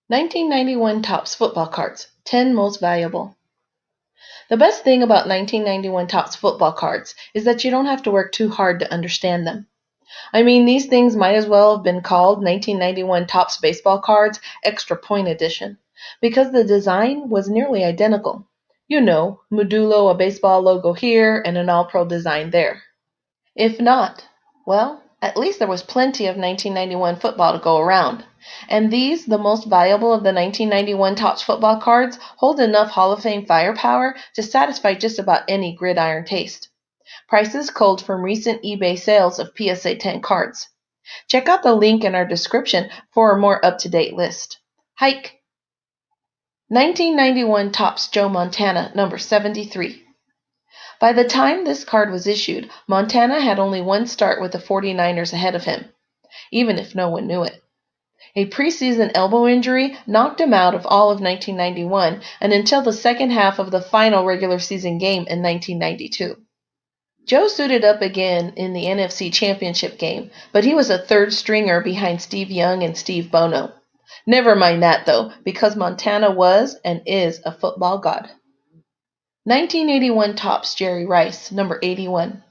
1991 Topps Football Cards, 10 Most Valuable. The best thing about 1991 Topps football cards is that you don't have to work too hard to understand them. I mean, these things might as well have been called 1991 Topps Baseball Cards Extra Point Edition, because the design was nearly identical. You know, modulo a baseball logo here and an all-pro design there. If not, well, at least there was plenty of 1991 football to go around. And these, the most valuable of the 1991 Topps football cards, hold enough Hall of Fame firepower to satisfy just about any gridiron taste. Prices culled from recent eBay sales of PSA 10 cards. Check out the link in our description for a more up-to-date list. Hike! 1991 Topps Joe Montana, number 73. By the time this card was issued, Montana had only one start with the 49ers ahead of him, even if no one knew it. A preseason elbow injury knocked him out of all of 1991 and until the second half of the final regular season game in 1992. Joe suited up again in the NFC Championship game, but he was a third stringer behind Steve Young and Steve Bono. Never mind that, though, because Montana was and is a football god. 1981 Topps Jerry Rice, number 81.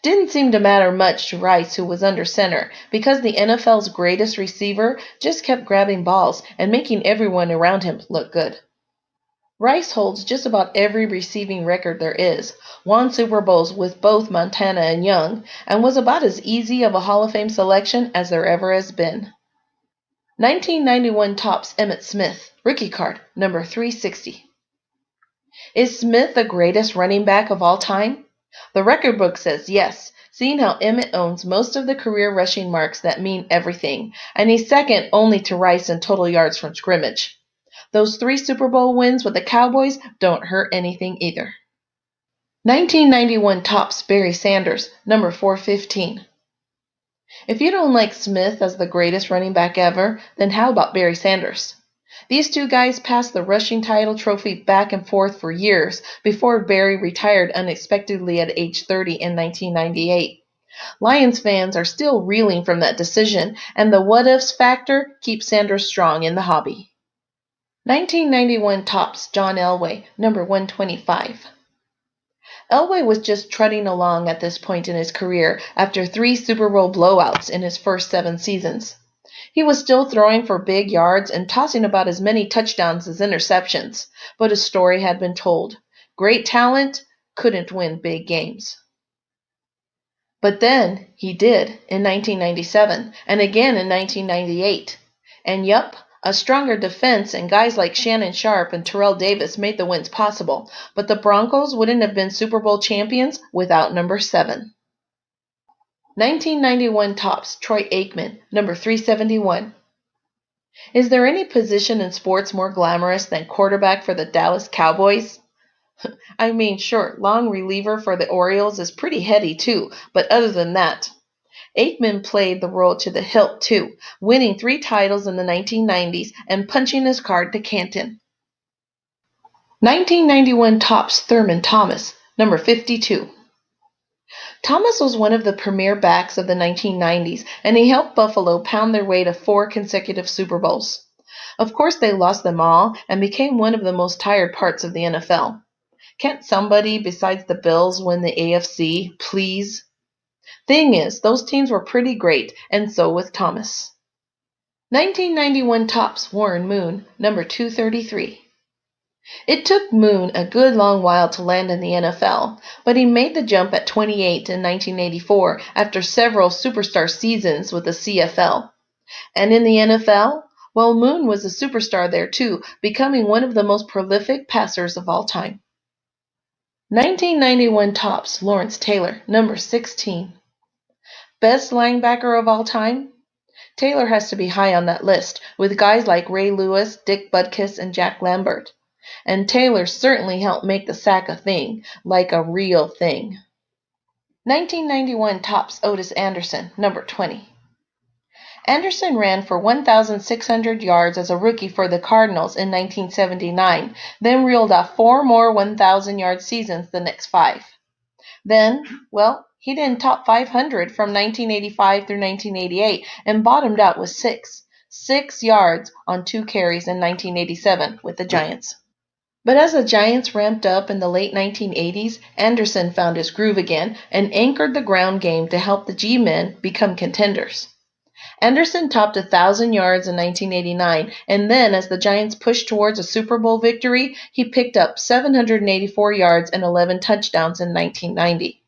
Didn't seem to matter much to Rice, who was under center, because the NFL's greatest receiver just kept grabbing balls and making everyone around him look good. Rice holds just about every receiving record there is, won Super Bowls with both Montana and Young, and was about as easy of a Hall of Fame selection as there ever has been. 1991 Topps Emmett Smith, rookie card, number 360. Is Smith the greatest running back of all time? The record book says yes, seeing how Emmett owns most of the career rushing marks that mean everything, and he's second only to Rice in total yards from scrimmage. Those 3 Super Bowl wins with the Cowboys don't hurt anything either. 1991 Topps Barry Sanders, number 415. If you don't like Smith as the greatest running back ever, then how about Barry Sanders? These two guys passed the rushing title trophy back and forth for years before Barry retired unexpectedly at age 30 in 1998. Lions fans are still reeling from that decision, and the what-ifs factor keeps Sanders strong in the hobby. 1991 Topps John Elway, number 125. Elway was just trotting along at this point in his career after 3 Super Bowl blowouts in his first 7 seasons. He was still throwing for big yards and tossing about as many touchdowns as interceptions, but his story had been told. Great talent, couldn't win big games. But then he did in 1997 and again in 1998. And yup, a stronger defense and guys like Shannon Sharpe and Terrell Davis made the wins possible, but the Broncos wouldn't have been Super Bowl champions without number 7. 1991 Topps Troy Aikman, number 371. Is there any position in sports more glamorous than quarterback for the Dallas Cowboys? I mean, sure, long reliever for the Orioles is pretty heady too, but other than that, Aikman played the role to the hilt too, winning 3 titles in the 1990s and punching his card to Canton. 1991 Topps Thurman Thomas, number 52. Thomas was one of the premier backs of the 1990s, and he helped Buffalo pound their way to 4 consecutive Super Bowls. Of course, they lost them all and became one of the most tired parts of the NFL. Can't somebody besides the Bills win the AFC, please? Thing is, those teams were pretty great, and so was Thomas. 1991 Topps Warren Moon, number 233. It took Moon a good long while to land in the NFL, but he made the jump at 28 in 1984 after several superstar seasons with the CFL. And in the NFL, well, Moon was a superstar there too, becoming one of the most prolific passers of all time. 1991 Topps Lawrence Taylor, number 16. Best linebacker of all time? Taylor has to be high on that list, with guys like Ray Lewis, Dick Butkus, and Jack Lambert. And Taylor certainly helped make the sack a thing, like a real thing. 1991 Topps Otis Anderson, number 20. Anderson ran for 1,600 yards as a rookie for the Cardinals in 1979, then reeled off 4 more 1,000-yard seasons the next 5. Then, well, he didn't top 500 from 1985 through 1988 and bottomed out with 6. 6 yards on 2 carries in 1987 with the Giants. But as the Giants ramped up in the late 1980s, Anderson found his groove again and anchored the ground game to help the G-men become contenders. Anderson topped 1,000 yards in 1989, and then as the Giants pushed towards a Super Bowl victory, he picked up 784 yards and 11 touchdowns in 1990.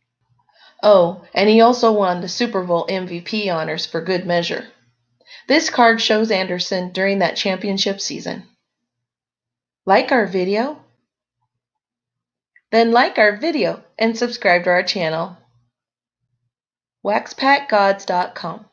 Oh, and he also won the Super Bowl MVP honors for good measure. This card shows Anderson during that championship season. Like our video? Then like our video and subscribe to our channel. waxpackgods.com